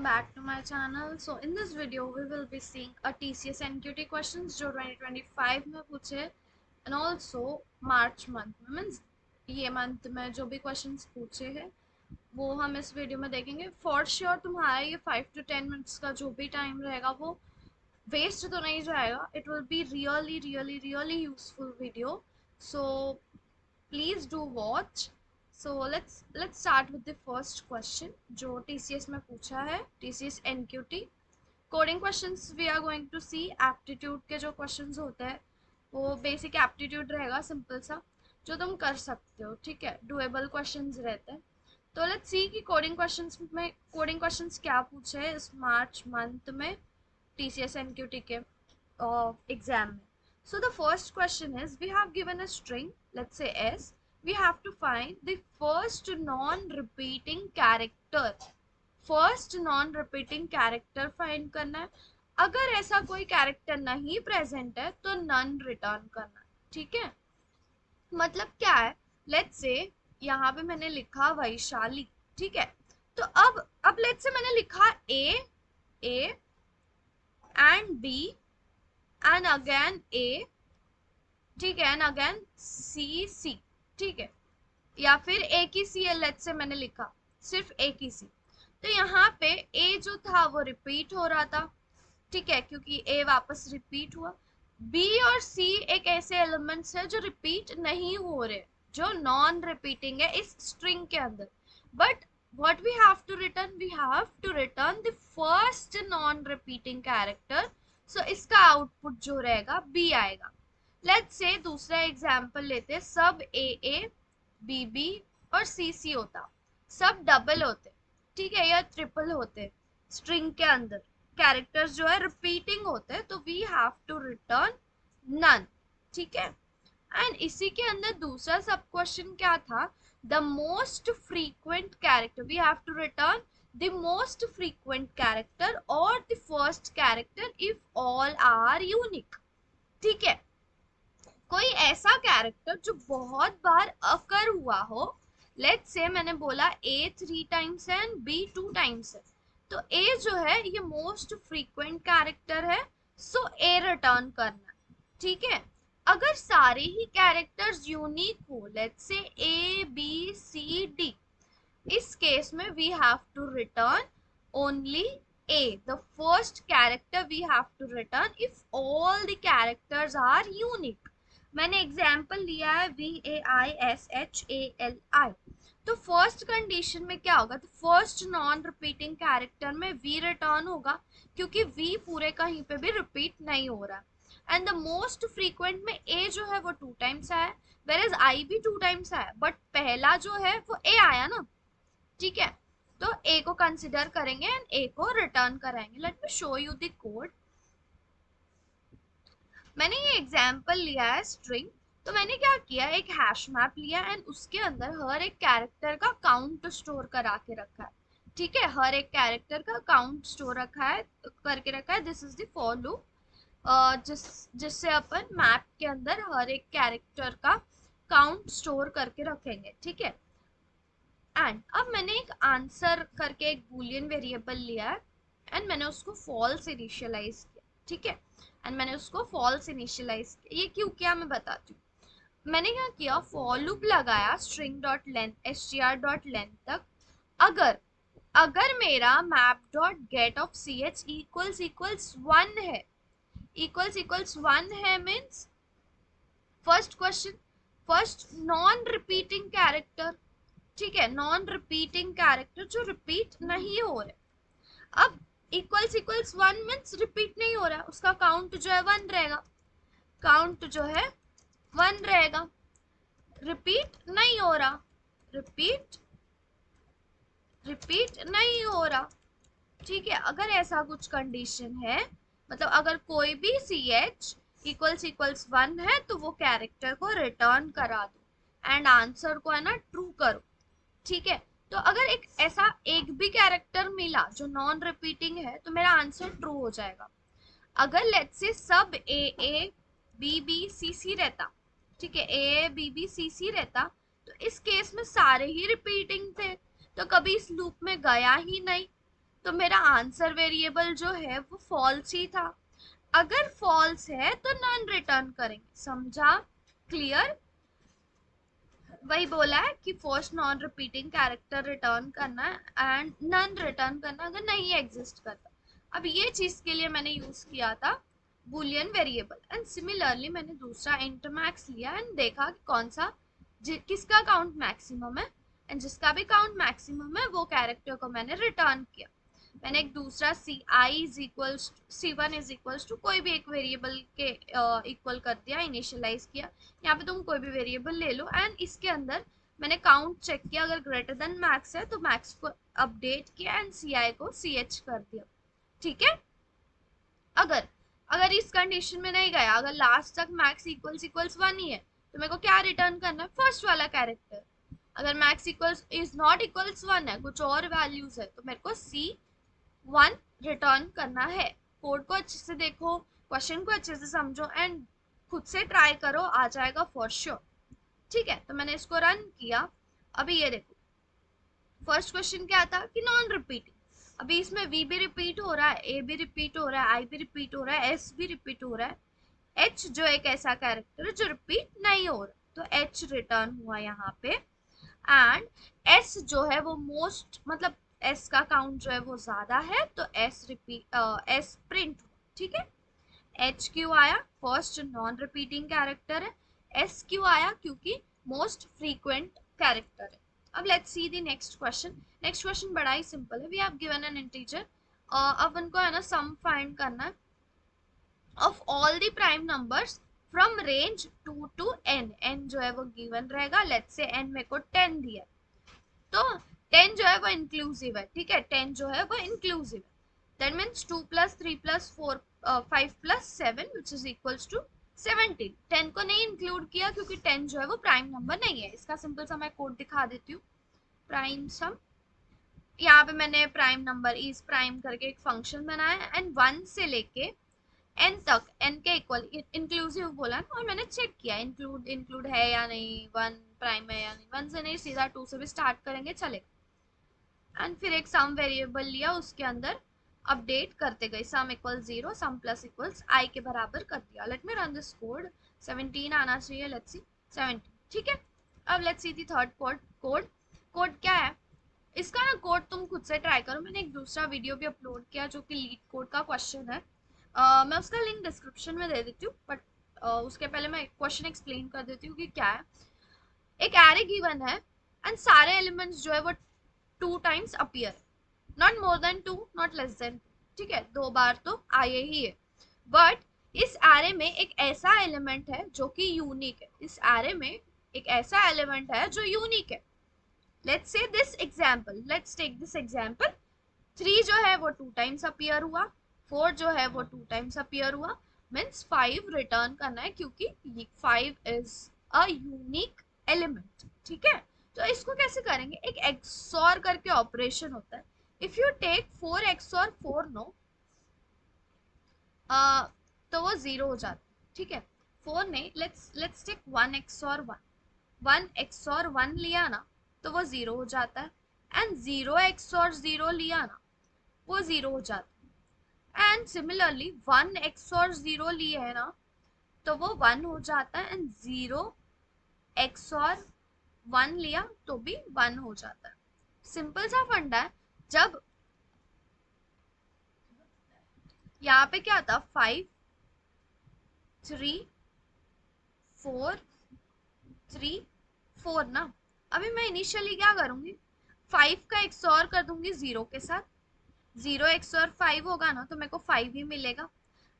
back to my channel. So in this video we will be seeing a TCS NQT questions जो 2025 में पूछे and also March month में means ये month में जो भी क्वेश्चंस पूछे हैं वो हम इस वीडियो में देखेंगे. फॉर श्योर तुम्हारा ये 5 to 10 मिनट्स का जो भी टाइम रहेगा वो वेस्ट तो नहीं जाएगा. It will be really useful video. So please do watch. So let's start with the first question जो TCS में पूछा है, TCS NQT coding questions. We are going to see aptitude के जो क्वेश्चंस होते हैं वो बेसिक एप्टीट्यूड रहेगा, सिंपल सा जो तुम कर सकते हो. ठीक है, डुएबल क्वेश्चंस रहते हैं. तो लेट्स सी कि कोडिंग क्वेश्चंस क्या पूछे है इस मार्च मंथ में TCS NQT के एग्जाम में. So the first question is, we have given a string, let's say S. We have to find the first non-repeating character. First non-repeating character find करना है. अगर ऐसा कोई कैरेक्टर नहीं present है तो नन रिटर्न करना है. ठीक है, मतलब क्या है, लेट्स से यहाँ पे मैंने लिखा वैशाली. ठीक है, तो अब लेट्स से मैंने लिखा A and B and again A. ठीक है, एंड अगेन C. ठीक है, या फिर एक ही सी लेट्स से मैंने लिखा सिर्फ एक ही सी. तो यहाँ पे ए जो था वो रिपीट हो रहा था. ठीक है, क्योंकि ए वापस रिपीट हुआ. बी और सी एक ऐसे एलिमेंट्स है जो रिपीट नहीं हो रहे, जो नॉन रिपीटिंग है इस स्ट्रिंग के अंदर. But what we have to return the first non repeating character. So इसका आउटपुट जो रहेगा बी आएगा. लेट्स से दूसरा एग्जांपल लेते, सब ए बी और सी होता, सब डबल होते. ठीक है, या ट्रिपल होते. स्ट्रिंग के अंदर कैरेक्टर्स जो है रिपीटिंग होते, तो we have to return none. ठीक है, एंड इसी के अंदर दूसरा सब क्वेश्चन क्या था, the most frequent character. We have to return the most frequent character और the first character if all are unique. ठीक है, कोई ऐसा कैरेक्टर जो बहुत बार अकर हुआ हो. लेट्स से मैंने बोला A 3 टाइम्स है एंड B 2 टाइम्स है, तो A जो है ये मोस्ट फ्रीक्वेंट कैरेक्टर है, सो A रिटर्न करना. ठीक है, अगर सारे ही कैरेक्टर्स यूनिक हो, let's say A B C D, इस केस में we have to return only A. The first character we have to return if all the characters are unique. मैंने एग्जाम्पल लिया है VAISHALI. तो फर्स्ट कंडीशन में क्या होगा, तो फर्स्ट नॉन रिपीटिंग कैरेक्टर में V रिटर्न होगा क्योंकि V पूरे कहीं पे भी रिपीट नहीं हो रहा. एंड द मोस्ट फ्रीक्वेंट में A जो है वो 2 टाइम्स आया, वेयर एज I भी 2 टाइम्स आया, बट पहला जो है वो A आया ना. ठीक है, तो A को कंसिडर करेंगे एंड A को रिटर्न कराएंगे. Let me show you the code. मैंने ये एग्जाम्पल लिया है स्ट्रिंग, तो मैंने क्या किया, एक हैश मैप लिया एंड उसके अंदर हर एक कैरेक्टर का काउंट स्टोर करा के रखा है. ठीक है, हर एक कैरेक्टर का काउंट स्टोर करके रखा है. This is the for loop जिससे अपन मैप के अंदर हर एक कैरेक्टर का काउंट स्टोर करके रखेंगे. ठीक है, एंड अब मैंने एक आंसर करके एक बूलियन वेरिएबल लिया है एंड मैंने उसको फॉल्स इनिशियलाइज किया. ठीक है, एंड मैंने उसको फॉल्स इनिशियलाइज किया. ये क्यों किया मैं बताती हूँ. मैंने क्या किया, फॉर लूप लगाया स्ट्रिंग डॉट लेंथ str.length तक. अगर मेरा map dot gate of ch equals 1 है, इक्वल्स 1 है means first question, first non repeating character. ठीक है, नॉन रिपीटिंग कैरेक्टर जो रिपीट नहीं हो रहे. अब इक्वल्स 1 मीन्स रिपीट नहीं हो रहा, उसका काउंट जो है 1 रहेगा. काउंट जो है 1 रहेगा, रिपीट नहीं हो रहा, रिपीट नहीं हो रहा. ठीक है, अगर ऐसा कुछ कंडीशन है, मतलब अगर कोई भी ch इक्वल्स 1 है तो वो कैरेक्टर को रिटर्न करा दो एंड आंसर को है ना ट्रू करो. ठीक है, तो अगर एक भी कैरेक्टर मिला जो नॉन रिपीटिंग है तो मेरा आंसर ट्रू हो जाएगा. अगर लेट्स से सब A B C रहता, ठीक है, A B C रहता, तो इस केस में सारे ही रिपीटिंग थे, तो कभी इस लूप में गया ही नहीं. तो मेरा आंसर वेरिएबल जो है वो फॉल्स ही था। अगर फॉल्स है तो नन रिटर्न करेंगे, समझा? क्लियर? वही बोला है कि first non repeating character return करना है एंड नन रिटर्न करना अगर नहीं एग्जिस्ट करता। अब ये चीज के लिए मैंने यूज किया था बूलियन वेरिएबल। एंड सिमिलरली मैंने दूसरा इंट मैक्स लिया एंड देखा कि कौन सा किसका काउंट मैक्सिमम है, एंड जिसका भी काउंट मैक्सिमम है वो कैरेक्टर को मैंने रिटर्न किया। मैंने एक दूसरा C I is equals C one is equals to कोई भी एक वेरिएबल के इक्वल कर दिया, इनिशियलाइज किया। यहाँ पे तुम कोई भी वेरिएबल ले लो एंड इसके अंदर मैंने काउंट चेक किया, अगर ग्रेटर देन मैक्स है तो मैक्स को अपडेट किया एंड सी आई को सी एच कर दिया। ठीक है? अगर अगर इस कंडीशन में नहीं गया, अगर लास्ट तक मैक्स इक्वल्स इक्वल्स वन ही है तो मेरे को क्या रिटर्न करना है? फर्स्ट वाला कैरेक्टर। अगर max equals is not equals one है, कुछ और वैल्यूज है, तो मेरे को सी वन रिटर्न करना है। कोड को अच्छे से देखो, क्वेश्चन को अच्छे से समझो एंड खुद से ट्राई करो, आ जाएगा फॉर श्योर। ठीक है? तो मैंने इसको रन किया। अभी ये देखो, फर्स्ट क्वेश्चन क्या था कि नॉन रिपीटिंग। अभी इसमें वी भी रिपीट हो रहा है, ए भी रिपीट हो रहा है, आई भी रिपीट हो रहा है, एस भी रिपीट हो रहा है, एच जो एक ऐसा कैरेक्टर है जो रिपीट नहीं हो रहा, तो एच रिटर्न हुआ यहाँ पे। एंड एस जो है वो मोस्ट, मतलब एस का काउंट जो है वो ज्यादा है, तो एस रिपीट एस प्रिंट। ठीक है? एच क्यों आया? फर्स्ट नॉन रिपीटिंग कैरेक्टर है। एस क्यों आया? क्योंकि मोस्ट फ्रीक्वेंट कैरेक्टर है। अब let's see the next question. Next question बड़ा ही सिंपल है। We have given an integer, अब उनको है ना सम फाइंड करना है of all the prime numbers from range 2 to n। n जो है वो गिवन रहेगा, लेट्स से n मेरे को 10 दिया, तो 10 जो है वो इंक्लूसिव है। ठीक है? 10 जो है वो इंक्लूसिव है। That means 2 + 3 + 4 5 + 7 which is equals to 17। 10 को नहीं इंक्लूड किया क्योंकि 10 जो है वो प्राइम नंबर नहीं है। इसका सिंपल सा मैं कोड दिखा देती हूँ। प्राइम सम, यहाँ पे मैंने प्राइम नंबर इज प्राइम करके एक फंक्शन बनाया एंड 1 से लेके n तक, n के इक्वल इंक्लूसिव बोला ना, और मैंने चेक किया इंक्लूड है या नहीं, 1 प्राइम है या नहीं। 1 से नहीं, सीधा 2 से भी स्टार्ट करेंगे चलेगा। एंड फिर एक सम वेरिएबल लिया, उसके अंदर अपडेट करते गए, sum equal 0, sum plus equals i के बराबर कर दिया। Let me run this code. 17 आना चाहिए, लेट्स सी 17। ठीक है? अब let's see the third code क्या है इसका ना। कोड तुम खुद से ट्राई करो, मैंने एक दूसरा वीडियो भी अपलोड किया जो कि लीड कोड का क्वेश्चन है। मैं उसका लिंक डिस्क्रिप्शन में दे देती हूँ, बट उसके पहले मैं क्वेश्चन एक्सप्लेन कर देती हूँ कि क्या है। एक एरे गिवन है एंड सारे एलिमेंट्स जो है वो 2 times appear, not more than 2, not less than 2। ठीक है? 2 बार तो आए ही है। बट इस एरे में एक ऐसा एलिमेंट है जो कि यूनिक है। इस एरे में एक ऐसा एलिमेंट है जो यूनिक है। Let's say this example, let's take this example. 3 जो है वो 2 टाइम्स अपीयर हुआ, 4 जो है वो 2 टाइम्स अपीयर हुआ, मीन्स 5 रिटर्न करना है क्योंकि 5 इज अ यूनिक एलिमेंट। ठीक है? तो इसको कैसे करेंगे? एक एक्सॉर करके ऑपरेशन होता है। If you take 4 XOR 4 no, तो वो 0 हो जाता है। ठीक है? 4 ने लेट्स टेक 1 एक्सॉर 1, 1 एक्सॉर 1 लिया ना तो वो 0 हो जाता है, एंड 0 एक्सॉर 0 लिया ना वो 0 हो जाता है। एंड सिमिलरली 1 एक्सॉर 0 लिए है ना तो वो 1 हो जाता है, एंड 0 एक्सॉर 1 लिया तो भी 1 हो जाता है। सिंपल सा फंडा है। जब यहाँ पे क्या था, 5 3 4 3 4 ना, अभी मैं इनिशियली क्या करूंगी, 5 का एक्सॉर कर दूंगी 0 के साथ। 0 एक्सॉर 5 होगा ना तो मेरे को 5 ही मिलेगा।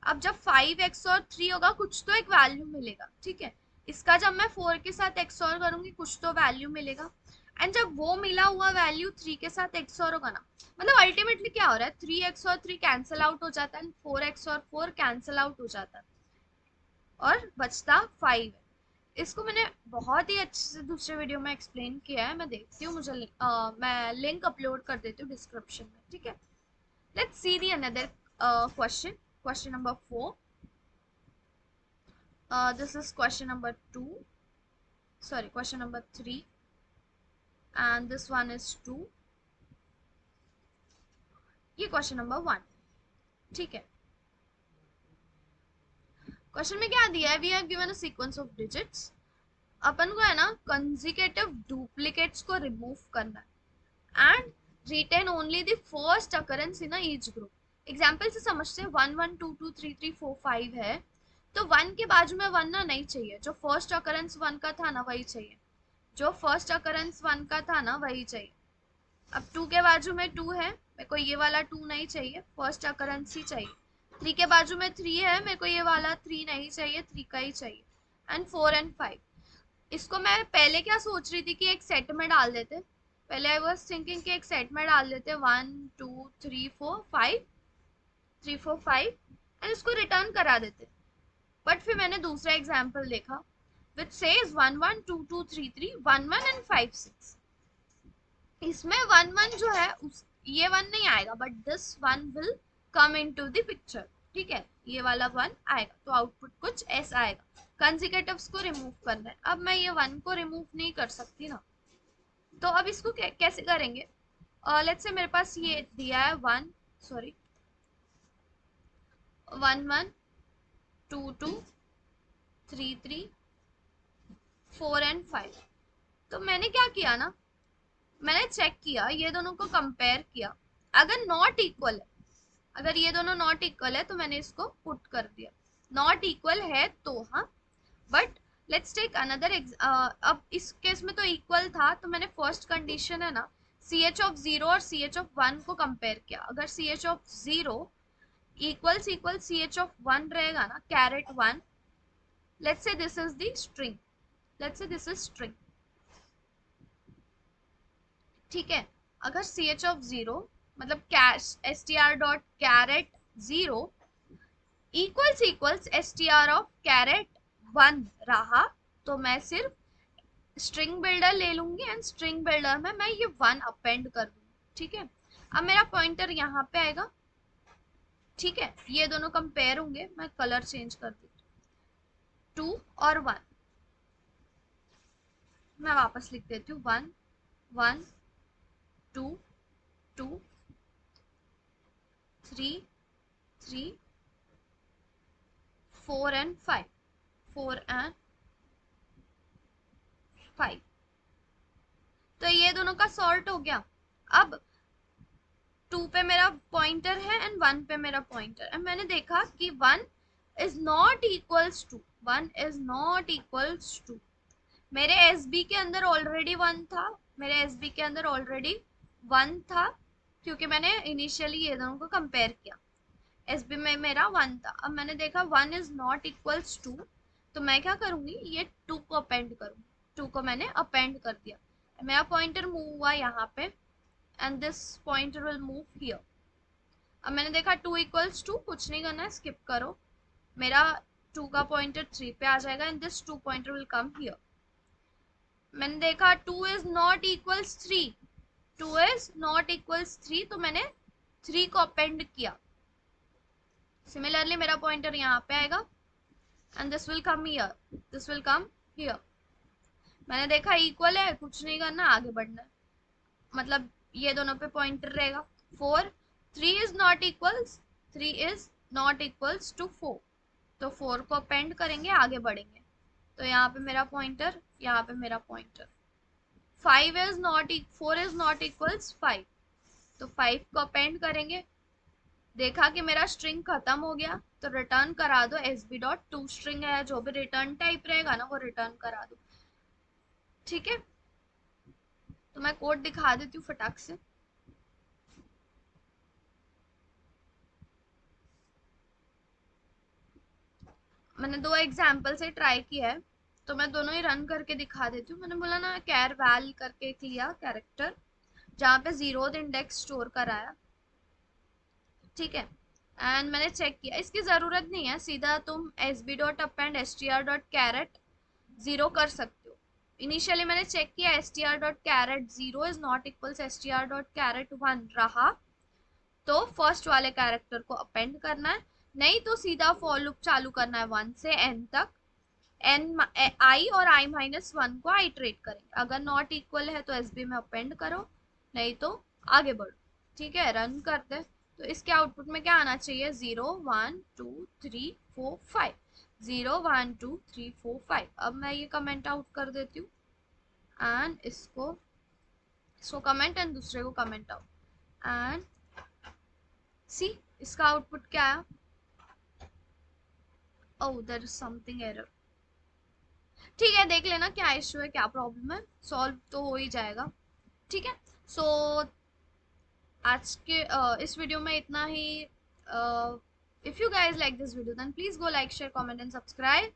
अब जब 5 एक्सॉर 3 होगा कुछ तो एक वैल्यू मिलेगा। ठीक है? इसका जब मैं 4 के साथ एक्सॉर करूंगी कुछ तो वैल्यू मिलेगा, एंड जब वो मिला हुआ वैल्यू 3 के साथ एक्सॉर होगा ना, मतलब अल्टीमेटली क्या हो रहा है, 3 एक्सॉर 3 कैंसिल आउट हो जाता है, 4 एक्सॉर 4 कैंसिल आउट हो जाता है, और बचता 5 है। इसको मैंने बहुत ही अच्छे से दूसरे वीडियो में एक्सप्लेन किया है, मैं देखती हूँ, मुझे मैं लिंक अपलोड कर देती हूँ डिस्क्रिप्शन में। ठीक है? Let's see the another question, question number 4. This is question number 2, sorry, question number 3, and this one is 2. ये क्वेश्चन नंबर 1, ठीक है। क्वेश्चन में क्या दिया है, we have given a sequence of digits, अपन को है ना कंसेक्यूटिव डुप्लीकेट्स को रिमूव करना है and retain only the first occurrence in each group. Example से समझते हैं, 1 1 2 2 3 3 4 5 है, तो 1 के बाजू में 1 ना नहीं चाहिए, जो फर्स्ट अकरेंस 1 का था ना वही चाहिए, जो फर्स्ट अकरेंस 1 का था ना वही चाहिए। अब 2 के बाजू में 2 है, मेरे को ये वाला 2 नहीं चाहिए, फर्स्ट अकरेंस ही चाहिए। 3 के बाजू में 3 है, मेरे को ये वाला 3 नहीं चाहिए, 3 का ही चाहिए। एंड 4 एंड 5, इसको मैं पहले क्या सोच रही थी कि एक सेट में डाल देते, पहले आई वाज थिंकिंग कि एक सेट में डाल देते 1 2 3 4 5, 3 4 5 एंड इसको रिटर्न करा देते। बट फिर मैंने दूसरा एग्जाम्पल देखा विच सेज 1 1 2 2 3 3 1 1 एंड 5 6, इसमें 1 1 जो है उस ये 1 नहीं आएगा, but this 1 will come into the picture, ठीक है, ये वाला 1 आएगा, तो आउटपुट कुछ ऐसा आएगा। कंसेक्यूटिव्स को रिमूव करना है, अब मैं ये 1 को रिमूव नहीं कर सकती ना, तो अब इसको कैसे करेंगे। लेट्स से मेरे पास ये दिया है 1 सॉरी 1 1 2 2 3 3 4 एंड 5, तो मैंने क्या किया ना, मैंने चेक किया, ये दोनों को कंपेयर किया, अगर नॉट इक्वल है, अगर ये दोनों नॉट इक्वल है तो मैंने इसको पुट कर दिया, नॉट इक्वल है तो हाँ। बट लेट्स टेक अनदर, अब इस केस में तो इक्वल था, तो मैंने फर्स्ट कंडीशन है ना सी एच ऑफ 0 और सी एच ऑफ 1 को कंपेयर किया, अगर C H of 0 equal C H of 1 रहेगा ना, caret 1, let's say this is the string, let's say this is string, ठीक है। अगर सी एच ऑफ 0 मतलब cash S T R dot caret 0 equals S T R of caret 1 रहा, तो मैं सिर्फ स्ट्रिंग बिल्डर ले लूंगी एंड स्ट्रिंग बिल्डर में मैं ये 1 अपेंड कर दूंगी, ठीक है। अब मेरा पॉइंटर यहाँ पे आएगा, ठीक है, ये दोनों कंपेयर होंगे, मैं कलर चेंज कर दी, 2 और 1, मैं वापस लिख देती हूँ 1 1 2 2 3 3 4 एंड 5 4 एंड 5, तो ये दोनों का सॉर्ट हो गया। अब 2 पे मेरा पॉइंटर है एंड 1 पे मेरा पॉइंटर है, मैंने देखा कि 1 is not equals to 1 is not equals to, मेरे एस बी के अंदर ऑलरेडी 1 था, मेरे एस बी के अंदर ऑलरेडी 1 था, क्योंकि मैंने इनिशियली ये दोनों को कंपेयर किया, एस बी में मेरा 1 था। अब मैंने देखा 1 इज नॉट इक्वल्स टू, तो मैं क्या करूंगी, ये 2 को अपेंड करूंगी, 2 को मैंने अपेंड कर दिया, मेरा पॉइंटर मूव हुआ यहाँ पे and this pointer will move here. अब मैंने देखा 2 इक्वल्स टू, कुछ नहीं करना है, स्किप करो, मेरा 2 का पॉइंटर 3 पे आ जाएगा and this 2 pointer will come here. मैंने देखा 2 is not equals 3, 2 is not equals 3, तो मैंने 3 को अपेंड किया, सिमिलरली मेरा पॉइंटर यहाँ पे आएगा and this will come here, this will come here. मैंने देखा इक्वल है, कुछ नहीं करना, आगे बढ़ना है, मतलब ये दोनों पे पॉइंटर रहेगा। 4 3 is not equals 3 is not equals to 4, तो 4 को अपेंड करेंगे, आगे बढ़ेंगे, तो यहाँ पे मेरा पॉइंटर, यहाँ पे मेरा pointer. 5 is not 4 is not equals 5, तो 5 को अपेंड करेंगे, देखा कि मेरा स्ट्रिंग खत्म हो गया, तो रिटर्न करा दो S B dot to string है, जो भी रिटर्न टाइप रहेगा ना वो रिटर्न करा दो, ठीक है। तो मैं कोड दिखा देती हूँ फटाक से, मैंने 2 एग्जाम्पल से ट्राई किया है, तो मैं दोनों ही रन करके दिखा देती हूँ। मैंने बोला ना कैर वैल करके एक लिया कैरेक्टर, जहाँ पे 0th इंडेक्स स्टोर कराया, ठीक है, एंड मैंने चेक किया, इसकी ज़रूरत नहीं है, सीधा तुम S B dot append S T R dot caret 0 कर सकते हो। इनिशियली मैंने चेक किया S T R dot caret 0 is not equals S T R dot caret 1 रहा, तो फर्स्ट वाले कैरेक्टर को अपेंड करना है, नहीं तो सीधा फॉर लूप चालू करना है 1 से n तक, एन आई और आई माइनस 1 को आइट्रेट करेंगे, अगर नॉट इक्वल है तो एस बी में अपेंड करो, नहीं तो आगे बढ़ो, ठीक है। रन कर दे, तो इसके आउटपुट में क्या आना चाहिए, 0 1 2 3 4 5, 0 1 2 3 4 5। अब मैं ये कमेंट आउट कर देती हूँ एंड इसको कमेंट एंड दूसरे को कमेंट आउट एंड सी इसका आउटपुट क्या है। Oh there is something error. ठीक है, देख लेना क्या इश्यू है, क्या प्रॉब्लम है, सॉल्व तो हो ही जाएगा। ठीक है, सो आज के इस वीडियो में इतना ही। If you guys like this video then please go like share comment and subscribe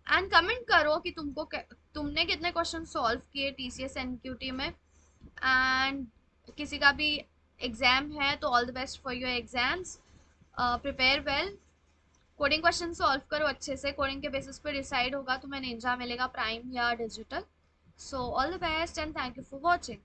and comment करो कि तुमने कितने क्वेश्चन सॉल्व किए टीसीएस एनक्यूटी में। एंड किसी का भी एग्जाम है तो all the best for your exams, prepare well, coding question solve करो अच्छे से, कोडिंग के बेसिस पे डिसाइड होगा तुम्हें निंजा मिलेगा, प्राइम या digital. So all the best and thank you for watching.